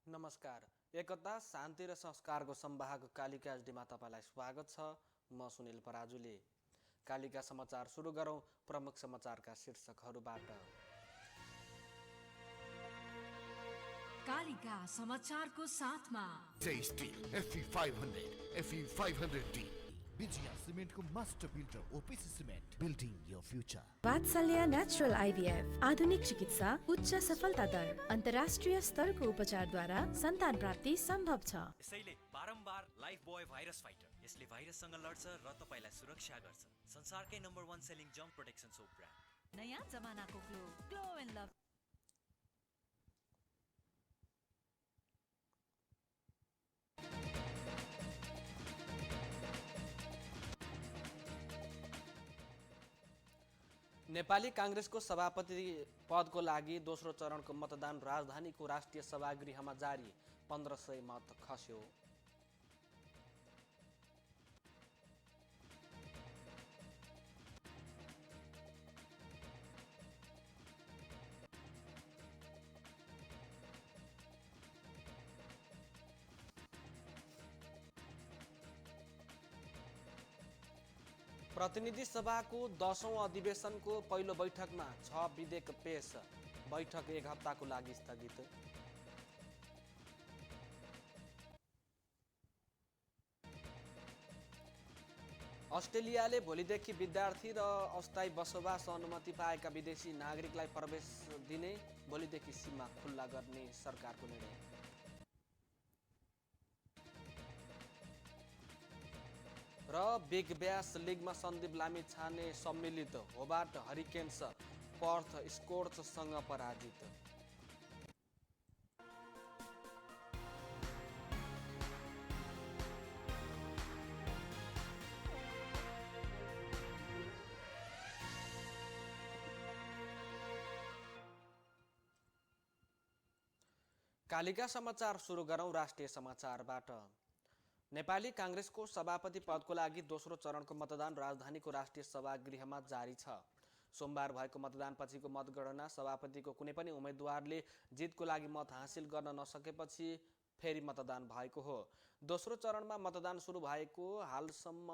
नमस्कार। एकता शान्ति र संस्कारको संवाहक कालिका एचडीमा तपाईँलाई स्वागत छ। म सुनिल पराजुली। कालिका समाचार सुरु गरौँ प्रमुख समाचारका शीर्षकहरूबाट। कालिका समाचारको साथमा Tasty FE500 FE500D विजया सिमेन्टको master builder OPC cement building your future. Vatsalya natural IVF आधुनिक चिकित्सा उच्च सफलता दर अन्तर्राष्ट्रिय स्तरको उपचारद्वारा सन्तान प्राप्ति सम्भव छ। यसैले बारम्बार लाइफ बोय भाइरस फाइटर यसले भाइरससँग लड्छ र तपाईलाई सुरक्षा गर्छ। संसारकै number 1 selling germ protection soap brand. नयाँ जमानाको ग्लो एन्ड लभ। नेपाली काङ्ग्रेसको सभापति पदको लागि दोस्रो चरणको मतदान राजधानीको राष्ट्रिय सभागृहमा जारी। 1500 मत खस्यो। प्रतिनिधि सभाको 10औं अधिवेशनको पहिलो बैठकमा 6 विधेयक पेश। बैठक 1 हप्ताको लागि स्थगित। अस्ट्रेलियाले भोलिदेखि विद्यार्थी र अस्थायी बसोबास अनुमति पाएका विदेशी नागरिकलाई प्रवेश दिने, भोलिदेखि सीमा खुल्ला गर्ने सरकारको निर्णय। र बिग ब्यास लिगमा सन्दीप लामिछाने सम्मिलित, होबार्ट हरिकेन्स पर्थ स्कोर्चसँग पराजित। कालिका समाचार सुरु गरौँ राष्ट्रिय समाचारबाट। नेपाली काङ्ग्रेसको सभापति पदको लागि दोस्रो चरणको मतदान राजधानीको राष्ट्रिय सभागृहमा जारी छ। सोमबार भएको मतदानपछिको मतगणना सभापतिको कुनै पनि उम्मेदवारले जितको लागि मत हासिल गर्न नसकेपछि फेरि मतदान भएको हो। दोस्रो चरणमा मतदान सुरु भएको हालसम्म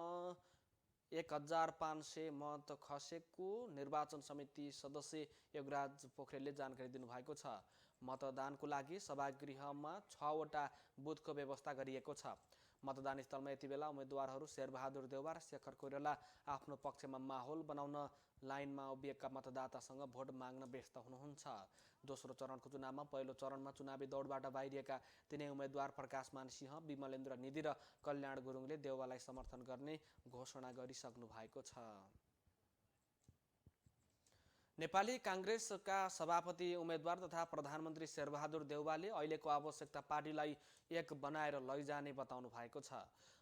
1500 मत खसेको निर्वाचन समिति सदस्य योगराज पोखरेलले जानकारी दिनुभएको छ। मतदानको लागि सभागृहमा 6वटा बुथको व्यवस्था गरिएको छ। मतदान स्थलमा यति बेला उम्मेदवारहरू शेरबहादुर देउवा र शेखर कोइराला आफ्नो पक्षमा माहौल बनाउन लाइनमा उभिएका मतदातासँग भोट माग्न व्यस्त हुनुहुन्छ। दोस्रो चरणको चुनावमा पहिलो चरणमा चुनावी दौडबाट बाहिरिएका तिनै उम्मेदवार प्रकाशमान सिंह, विमलेन्द्र निधि र कल्याण गुरुङले देउवालाई समर्थन गर्ने घोषणा गरिसक्नु भएको छ। नेपाली काङ्ग्रेसका सभापति उम्मेदवार तथा प्रधानमन्त्री शेरबहादुर देउवाले अहिलेको आवश्यकता पार्टीलाई एक बनाएर लैजाने बताउनु भएको छ।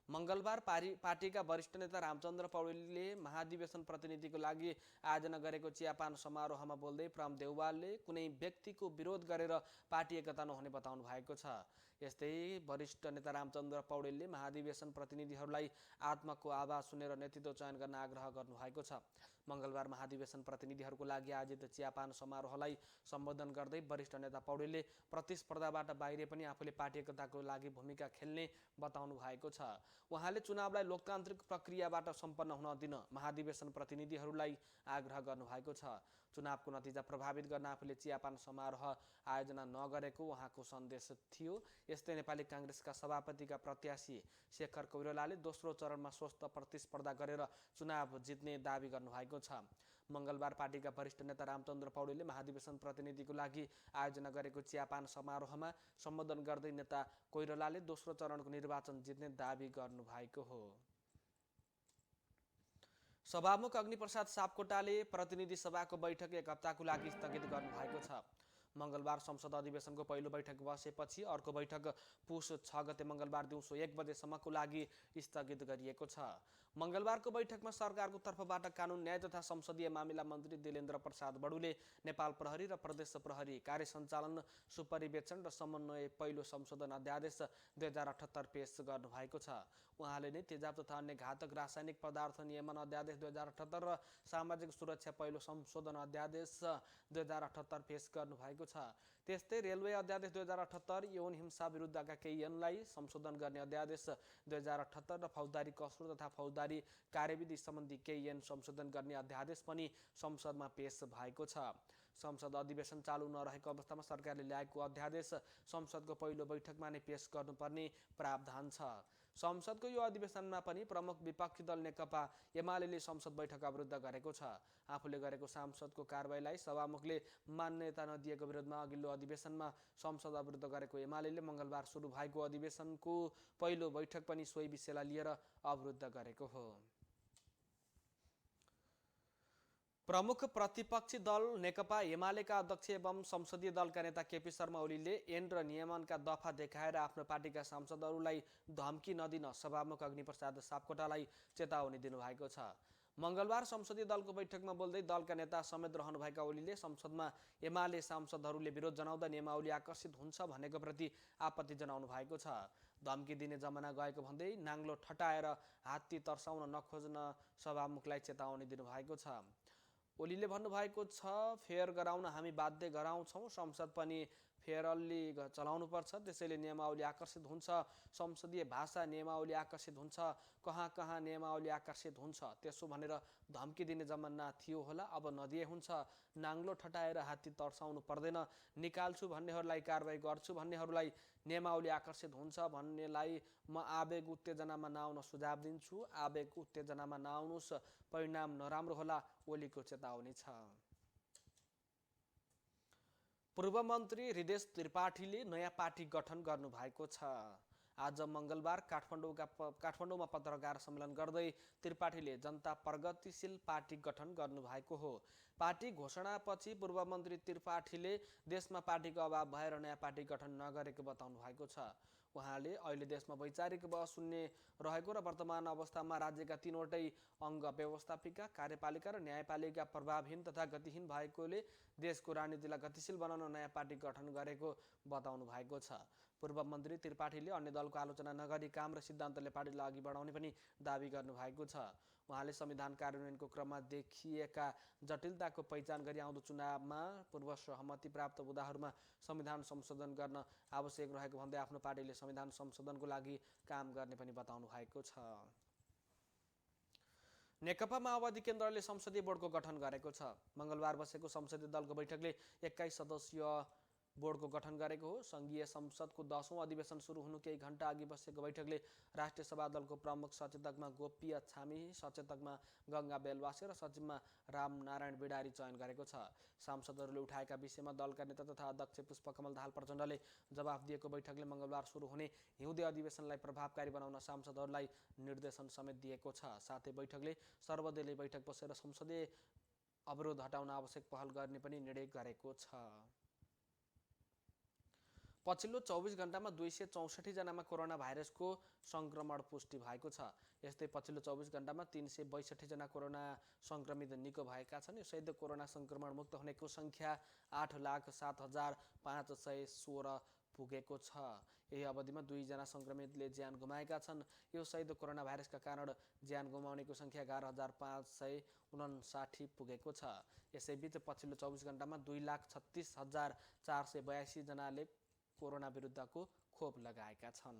मङ्गलबार पार्टीका वरिष्ठ नेता रामचन्द्र पौडेलले महाधिवेशन प्रतिनिधिको लागि आयोजना गरेको चियापान समारोहमा बोल्दै प्रम देउवालले कुनै व्यक्तिको विरोध गरेर पार्टी एकता नहुने बताउनु भएको छ। यस्तै वरिष्ठ नेता रामचन्द्र पौडेलले महाधिवेशन प्रतिनिधिहरूलाई आत्माको आवाज सुनेर नेतृत्व चयन गर्न आग्रह गर्नुभएको छ। मङ्गलबार महाधिवेशन प्रतिनिधिहरूको लागि आयोजित चियापान समारोहलाई सम्बोधन गर्दै वरिष्ठ नेता पौडेलले प्रतिस्पर्धाबाट बाहिरिए पनि आफूले पार्टी एकताको लागि भूमिका खेल्ने बताउनु भएको छ। उहाँले चुनावलाई लोकतान्त्रिक प्रक्रियाबाट सम्पन्न हुन दिन महाधिवेशन प्रतिनिधिहरूलाई आग्रह गर्नुभएको छ। चुनावको नतिजा प्रभावित गर्न आफूले चियापान समारोह आयोजना नगरेको उहाँको सन्देश थियो। यस्तै नेपाली काङ्ग्रेसका सभापतिका प्रत्याशी शेखर कोइरालाले दोस्रो चरणमा स्वस्थ प्रतिस्पर्धा गरेर चुनाव जित्ने दावी गर्नुभएको छ। मङ्गलबार पार्टीका वरिष्ठ नेता रामचन्द्र पौडेलले महाधिवेशन प्रतिनिधिको लागि आयोजना गरेको चियापान समारोहमा सम्बोधन गर्दै नेता कोइरालाले दोस्रो चरणको निर्वाचन जित्ने दावी गर्नुभएको हो। सभामुख अग्निप्रसाद सापकोटाले प्रतिनिधि सभाको बैठक 1 हप्ताको लागि स्थगित गर्नुभएको छ। मङ्गलबार संसद अधिवेशनको पहिलो बैठक बसेपछि अर्को बैठक पुस 6 गते मङ्गलबार दिउँसो 1 बजेसम्मको लागि स्थगित गरिएको छ। मङ्गलबारको बैठकमा सरकारको तर्फबाट कानुन न्याय तथा संसदीय मामिला मन्त्री दिलेन्द्र प्रसाद बडुले नेपाल प्रहरी र प्रदेश प्रहरी कार्य सञ्चालन सुपरिवेक्षण र समन्वय पहिलो संशोधन अध्यादेश 2078 पेश गर्नुभएको छ। उहाँले नै तेजाब तथा अन्य घातक रासायनिक पदार्थ नियमन अध्यादेश 2078 र सामाजिक सुरक्षा पहिलो संशोधन अध्यादेश 2078 पेश गर्नुभएको भएको छ। त्यस्तै रेलवे अध्यादेश 2078 यौन हिंसा विरुद्धका केही ऐनलाई संशोधन गर्ने अध्यादेश 2078 र फौजदारी कसुर तथा फौजदारी कार्यविधि सम्बन्धी केही ऐन संशोधन गर्ने अध्यादेश पनि संसदमा पेश भएको छ। संसद अधिवेशन चालु नरहेको अवस्थामा सरकारले ल्याएको अध्यादेश संसदको पहिलो बैठकमा नै पेश गर्नुपर्ने प्रावधान छ। संसदको यो अधिवेशनमा पनि प्रमुख विपक्षी दल नेकपा एमाले संसद बैठक अवरुद्ध गरेको छ। आफूले गरेको सांसदको कारबाहीलाई सभामुखले मान्यता नदिएको विरोधमा अघिल्लो अधिवेशनमा संसद अवरुद्ध गरेको एमाले मङ्गलबार सुरु भएको अधिवेशनको पहिलो बैठक पनि सोही विषयलाई लिएर अवरुद्ध गरेको हो। प्रमुख प्रतिपक्षी दल नेकपा एमालेका अध्यक्ष एवं संसदीय दलका नेता केपी शर्मा ओलीले ऐन र नियमनका दफा देखाएर आफ्नो पार्टीका सांसदहरूलाई धम्की नदिन सभामुख अग्निप्रसाद सापकोटालाई चेतावनी दिनुभएको छ। मङ्गलबार संसदीय दलको बैठकमा बोल्दै दलका नेता समेत रहनुभएका ओलीले संसदमा एमाले सांसदहरूले विरोध जनाउँदा नियमावली आकर्षित हुन्छ भनेको प्रति आपत्ति जनाउनु भएको छ। धम्की दिने जमाना गएको भन्दै नाङ्लो ठटाएर हात्ती तर्साउन नखोज्न सभामुखलाई चेतावनी दिनुभएको छ। ओलीले भन्नुभएको छ, फेयर गराउन हामी बाध्य गराउँछौँ, संसद पनि फेयरली चलाउनुपर्छ, त्यसैले नियमावली आकर्षित हुन्छ, संसदीय भाषा नियमावली आकर्षित हुन्छ, कहाँ कहाँ नियमावली आकर्षित हुन्छ, त्यसो भनेर धम्की दिने जमाना थियो होला, अब नदिए हुन्छ। नाङ्लो ठटाएर हात्ती तर्साउनु पर्दैन, निकाल्छु भन्नेहरूलाई कारबाही गर्छु भन्नेहरूलाई नियमावली आकर्षित हुन्छ भन्नेलाई म आवेग उत्तेजनामा नआउन सुझाव दिन्छु, आवेग उत्तेजनामा नआउनुस्, परिणाम नराम्रो होला, ओलीको चेतावनी छ। पूर्व मन्त्री हृदेश त्रिपाठीले नयाँ पार्टी गठन गर्नुभएको छ। आज मङ्गलबार काठमाडौँमा पत्रकार सम्मेलन गर्दै त्रिपाठीले जनता प्रगतिशील पार्टी गठन गर्नुभएको हो। पार्टी घोषणापछि पूर्व मन्त्री त्रिपाठीले देशमा पार्टीको अभाव भएर नयाँ पार्टी गठन नगरेको बताउनु भएको छ। उहाँले अहिले देशमा वैचारिक बहस हुने रहेको र वर्तमान अवस्थामा राज्यका तीनवटै अङ्ग व्यवस्थापिका, कार्यपालिका र न्यायपालिका प्रभावहीन तथा गतिहीन भएकोले देशको राजनीतिलाई गतिशील बनाउन नयाँ पार्टी गठन गरेको बताउनु भएको छ। पूर्व मन्त्री त्रिपाठीले अन्य दलको आलोचना नगरी काम र सिद्धान्तले पार्टीलाई अघि बढाउने पनि दावी गर्नुभएको छ। उहाँले संविधान कार्यान्वयनको क्रममा देखिएका जटिलताको पहिचान गरी आउँदो चुनावमा पूर्व सहमति प्राप्त हुँदाहरूमा संविधान संशोधन गर्न आवश्यक रहेको भन्दै आफ्नो पार्टीले संविधान संशोधनको लागि काम गर्ने पनि बताउनु भएको छ। नेकपा माओवादी केन्द्रले संसदीय बोर्डको गठन गरेको छ। मङ्गलबार बसेको संसदीय दलको बैठकले 21 सदस्यीय बोर्डको गठन गरेको हो। संघीय संसदको 10औं अधिवेशन सुरु हुनु केही घण्टा अघि बसेको बैठकले राष्ट्रिय सभा दलको प्रमुख सचेतकमा गोपी छामी, सचेतकमा गङ्गा बेलवासे र सचिवमा रामनारायण बिडारी चयन गरेको छ। सांसदहरूले उठाएका विषयमा दलका नेता तथा अध्यक्ष पुष्पकमल दाहाल प्रचण्डले जवाफ दिएको बैठकले मङ्गलबार सुरु हुने हिउँदे अधिवेशनलाई प्रभावकारी बनाउन सांसदहरूलाई निर्देशन समेत दिएको छ। साथै बैठकले सर्वदलीय बैठक बसेर संसदीय अवरोध हटाउन आवश्यक पहल गर्ने पनि निर्णय गरेको छ। पछिल्लो 24 घण्टामा 264 जनामा कोरोना भाइरसको संक्रमण पुष्टि भएको छ। यस्तै पछिल्लो 24 घण्टामा 362 जना कोरोना संक्रमित निको भएका छन्। यसैद कोरोना संक्रमण मुक्त हुनेको संख्या 8,07,516 पुगेको छ। यही अवधिमा 2 जना संक्रमितले ज्यान गुमाएका छन्। यो सहित कोरोना भाइरसका कारण ज्यान गुमाउनेको संख्या 11,559 पुगेको छ। यसैबीच पछिल्लो 24 घण्टामा 2,36,482 जनाले कोरोना विरुद्धको खोप लगाएका छन्।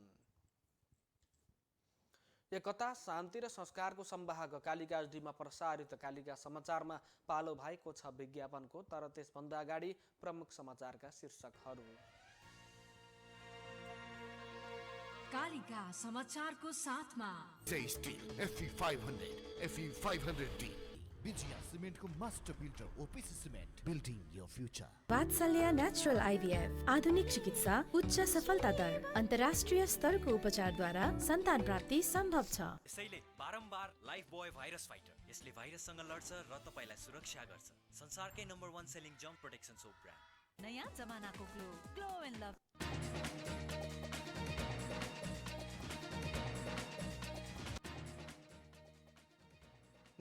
एकता, शान्ति र संस्कारको संवाहक कालिका एसडीमा प्रसारित कालिका समाचारमा पालो भएको छ विज्ञापनको। तर त्यसभन्दा अगाडि प्रमुख समाचारका शीर्षकहरू। कालिका समाचारको साथमा टेस्टी FE500, FE500D, विजया सिमेन्टको master builder OPC cement, building your future. Vatsalya natural IVF आधुनिक चिकित्सा, उच्च सफलता दर, अन्तर्राष्ट्रिय स्तरको उपचारद्वारा सन्तान प्राप्ति सम्भव छ। यसैले बारम्बार लाइफ बोय भाइरस फाइटर, यसले भाइरससँग लड्छ र तपाईलाई सुरक्षा गर्छ। संसारकै number 1 selling germ protection soap brand. नयाँ जमानाको ग्लो एन्ड लभ।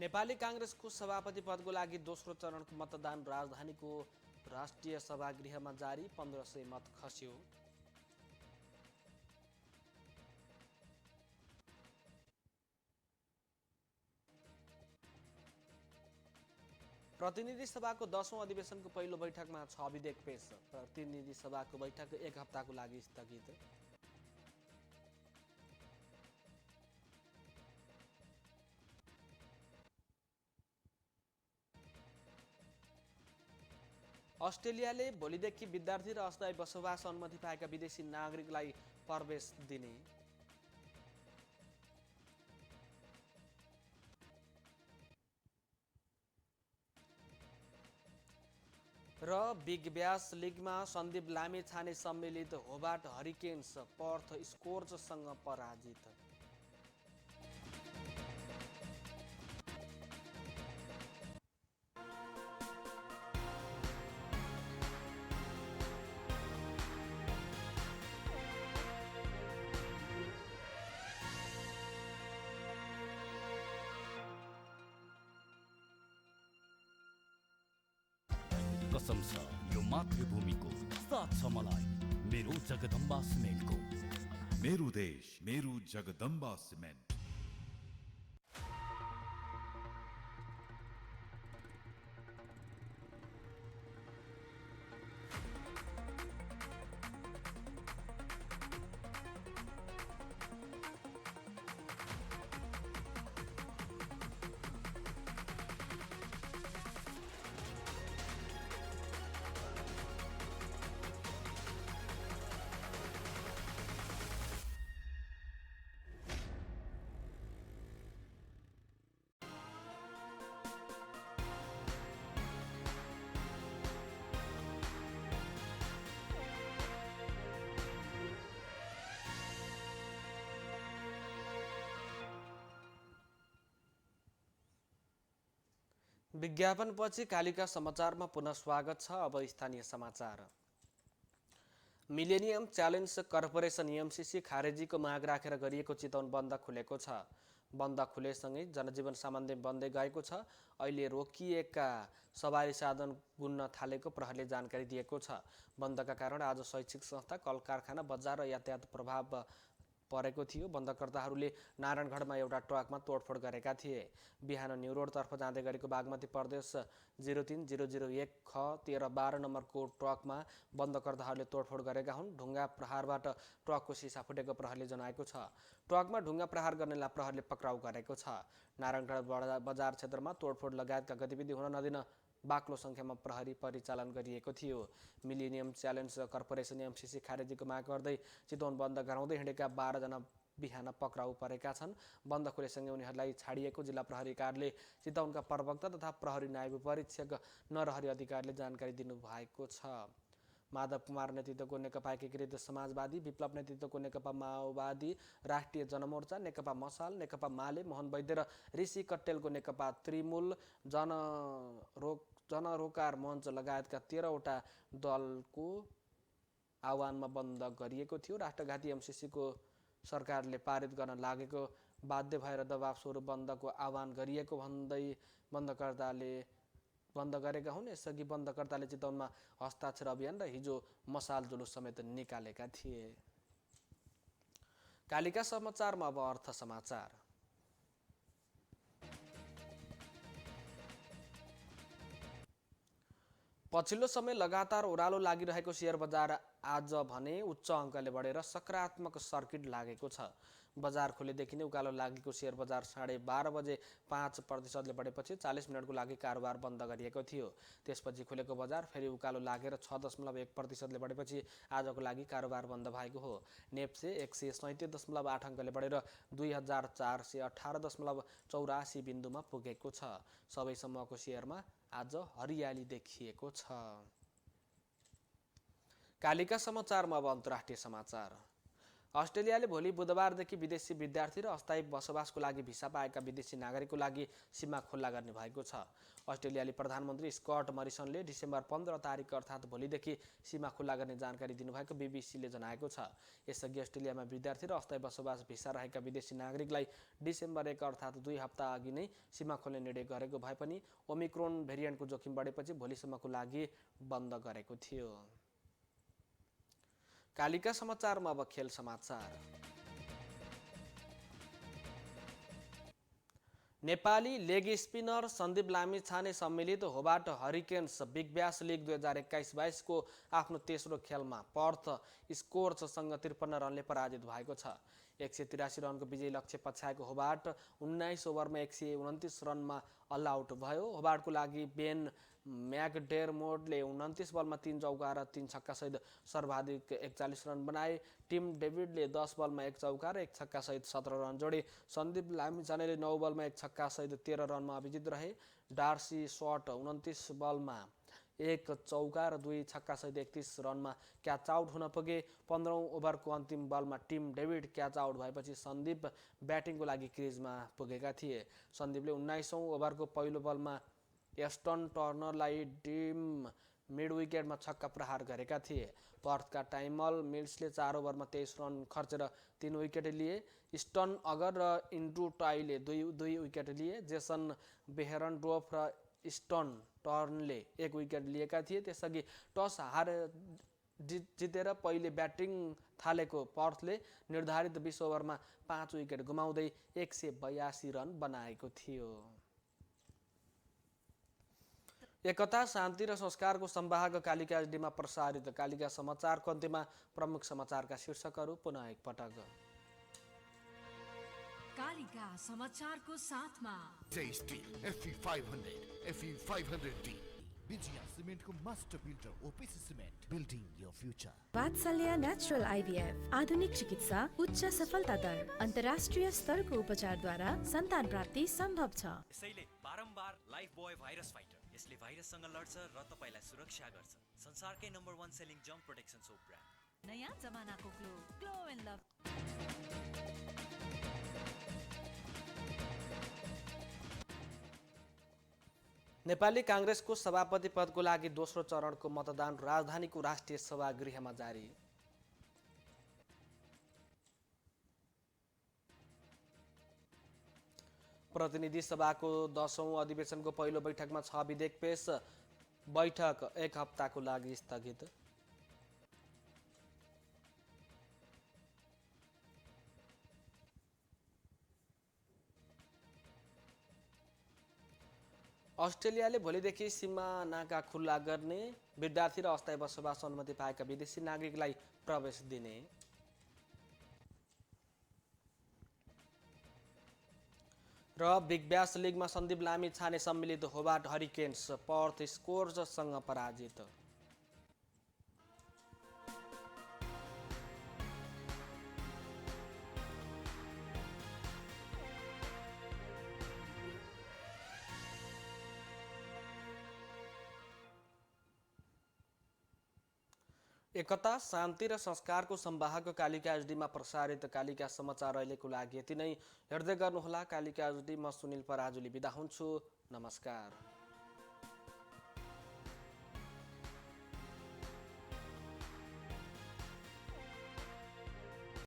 नेपाली काङ्ग्रेसको सभापति पदको लागि दोस्रो चरणको मतदान राजधानीको राष्ट्रिय सभागृहमा जारी, 1500 मत खस्यो। प्रतिनिधि सभाको 10औं अधिवेशनको पहिलो बैठकमा 6 विधेयक पेश। प्रतिनिधि सभाको बैठक 1 हप्ताको लागि स्थगित। अस्ट्रेलियाले भोलिदेखि विद्यार्थी र अस्थायी बसोबास अनुमति पाएका विदेशी नागरिकलाई प्रवेश दिने। र बिग ब्यास लिगमा सन्दीप लामिछाने सम्मिलित होबार्ट हरिकेन्स पर्थ स्कोर्ससँग पराजित। कसम छ यो मातृभूमिको साथ छ मलाई मेरो जगदम्बा सिमेन्टको। मेरो देश मेरो जगदम्बा सिमेन्ट। विज्ञापनपछि कालिका समाचारमा पुनः स्वागत छ। अब स्थानीय समाचार। मिलेनियम च्यालेन्ज कर्पोरेसन एमसीसी खारेजीको माग राखेर गरिएको चितवन बन्द खुलेको छ। बन्द खुलेसँगै जनजीवन सामान्य बन्दै गएको छ। अहिले रोकिएका सवारी साधन गुन्न थालेको प्रहरीले जानकारी दिएको छ। बन्दका कारण आज शैक्षिक संस्था, कल कारखाना, बजार र यातायात प्रभाव परेको थियो। बन्दकर्ताहरूले नारायणगढमा एउटा ट्रकमा तोडफोड गरेका थिए। बिहान न्यू रोडतर्फ जाँदै गरेको बागमती प्रदेश 03001 ख 1312 नम्बरको ट्रकमा बन्दकर्ताहरूले तोडफोड गरेका हुन्। ढुङ्गा प्रहारबाट ट्रकको सिसा फुटेको प्रहरीले जनाएको छ। ट्रकमा ढुङ्गा प्रहार गर्नेलाई प्रहरीले पक्राउ गरेको छ। नारायणगढ बजार क्षेत्रमा तोडफोड लगायतका गतिविधि हुन नदिन बाक्लो सङ्ख्यामा प्रहरी परिचालन गरिएको थियो। मिलेनियम च्यालेन्ज कर्पोरेसन एमसीसी खारेजीको माग गर्दै चितवन बन्द गराउँदै हिँडेका 12 जना बिहान पक्राउ परेका छन्। बन्द खुलेसँगै उनीहरूलाई छाडिएको जिल्ला प्रहरी कार्यालय चितवनका प्रवक्ता तथा प्रहरी नायब परीक्षक नरहरि अधिकारीले जानकारी दिनुभएको छ। माधव कुमार नेतृत्वको नेकपा एकीकृत समाजवादी, विप्लव नेतृत्वको नेकपा माओवादी, राष्ट्रिय जनमोर्चा, नेकपा मसाल, नेकपा माले, मोहन वैद्य र ऋषि कट्टेलको नेकपा त्रिमूल, जनरोकार मञ्च लगायतका 13वटा दलको आह्वानमा बन्द गरिएको थियो। राष्ट्रघाती एमसीसीको सरकारले पारित गर्न लागेको बाध्य भएर दबाव स्वरूप बन्दको आह्वान गरिएको भन्दै बन्दकर्ताले बन्द गरेका हुन्। यसअघि बन्दकर्ताले चितवनमा हस्ताक्षर अभियान र हिजो मसाल जुलुस समेत निकालेका थिए। कालिका समाचारमा अब अर्थ समाचार। पछिल्लो समय लगातार ओह्रालो लागिरहेको सेयर बजार आज भने उच्च अङ्कले बढेर सकारात्मक सर्किट लागेको छ। बजार खुलेदेखि नै उकालो लागेको सेयर बजार 12:30 बजे 5% बढेपछि 40 मिनटको लागि कारोबार बन्द गरिएको थियो। त्यसपछि खुलेको बजार फेरि उकालो लागेर 6.1% बढेपछि आजको लागि कारोबार बन्द भएको हो। नेप्से 137.8 अङ्कले बढेर 2418.84 बिन्दुमा पुगेको छ। सबै समूहको सेयरमा आज हरियाली देखिएको छ। कालिका समाचारमा अब अन्तर्राष्ट्रिय समाचार। अस्ट्रेलियाले भोलि बुधबारदेखि विदेशी विद्यार्थी र अस्थायी बसोबासको लागि भिसा पाएका विदेशी नागरिकको लागि सीमा खुल्ला गर्ने भएको छ। अस्ट्रेलियाली प्रधानमन्त्री स्कट मरिसनले डिसेम्बर 15 तारिक अर्थात् भोलिदेखि सीमा खुल्ला गर्ने जानकारी दिनुभएको बीबीसीले जनाएको छ। यसअघि अस्ट्रेलियामा विद्यार्थी र अस्थायी बसोबास भिसा रहेका विदेशी नागरिकलाई डिसेम्बर 1 अर्थात् 2 हप्ता अघि नै सीमा खोल्ने निर्णय गरेको भए पनि ओमिक्रोन भेरिएन्टको जोखिम बढेपछि भोलिसम्मको लागि बन्द गरेको थियो। कालिका समाचारमा अब खेल समाचार। नेपाली लेग स्पिनर सन्दीप लामिछाने सम्मिलित Hobart hurricanes big bash league 2021-22 को आफ्नो तेस्रो खेलमा पर्थ स्कोर्ससँग 53 रनले पराजित भएको छ। 183 रनको विजयी लक्ष्य पछ्याएको होबार्ट 19 ओभरमा 129 रनमा अल आउट भयो। होबार्टको लागि बेन म्याकडेरमोटले 29 बलमा 3 चौका र 3 छक्का सहित सर्वाधिक 41 रन बनाए। टिम डेभिडले 10 बलमा 1 चौका र 1 छक्का सहित 17 रन जोडे। सन्दीप लामिछानेले 9 बलमा 1 छक्का सहित 13 रनमा अभिजित रहे। डार्सी सर्ट 29 बलमा 1 चौका र 2 छक्का सहित 31 रनमा क्याच आउट हुन पुगे। 15औं ओभरको अन्तिम बलमा टिम डेभिड क्याच आउट भएपछि सन्दीप ब्याटिङको लागि क्रिजमा पुगेका थिए। सन्दीपले 19औं ओभरको पहिलो बलमा एस्टन टर्नरलाई टिम मिड विकेटमा छक्का प्रहार गरेका थिए। पर्थका टाइमल मिल्सले 4 ओभरमा 23 रन खर्चेर 3 विकेट लिए। स्टन अगर र इन्टु टाईले 2 विकेट लिए। जेसन बेहेरनडोफ र स्टन टर्नले 1 विकेट लिएका थिए। त्यसअघि टस जितेर पहिले ब्याटिङ थालेको पर्थले निर्धारित 20 ओभरमा 5 विकेट गुमाउँदै 182 रन बनाएको थियो। एकता शान्ति र संस्कारको संवाहक कालिका एचडीमा प्रसारित कालिका समाचारको अन्त्यमा प्रमुख समाचारका शीर्षकहरू पुनः एकपटक। कालिका समाचारको साथमा Steel FE500, FE500D, विजया सिमेन्टको master builder OPC cement, building your future. Vatsalya natural IVF आधुनिक चिकित्सा उच्च सफलता दर अन्तर्राष्ट्रिय स्तरको उपचारद्वारा सन्तान प्राप्ति सम्भव छ। यसैले बारम्बार लाइफ बोय भाइरस फाइटर यसले भाइरससँग लड्छ र तपाईलाई सुरक्षा गर्छ। संसारकै number 1 selling germ protection soap brand. नयाँ जमानाको ग्लो एन्ड लभ। नेपाली कांग्रेसको सभापति पदको लागि दोस्रो चरणको मतदान राजधानीको राष्ट्रिय सभागृहमा जारी। प्रतिनिधि सभाको 10औं अधिवेशनको पहिलो बैठकमा 6 विधेयक पेश। बैठक 1 हप्ताको लागि स्थगित। अस्ट्रेलियाले भोलिदेखि सीमा नाका खुल्ला गर्ने। विद्यार्थी र अस्थायी बसोबास अनुमति पाएका विदेशी नागरिकलाई प्रवेश दिने। र बिग ब्यास लिगमा सन्दीप लामिछाने सम्मिलित होबार्ट हरिकेन्स पर्थ स्कोर्ससँग पराजित। एकता शान्ति र संस्कारको संवाहक कालिका एचडीमा प्रसारित कालिका समाचार अहिलेको लागि यति नै। हेर्दै गर्नुहोला कालिका एचडी। म सुनिल पराजुली बिदा हुन्छु। नमस्कार।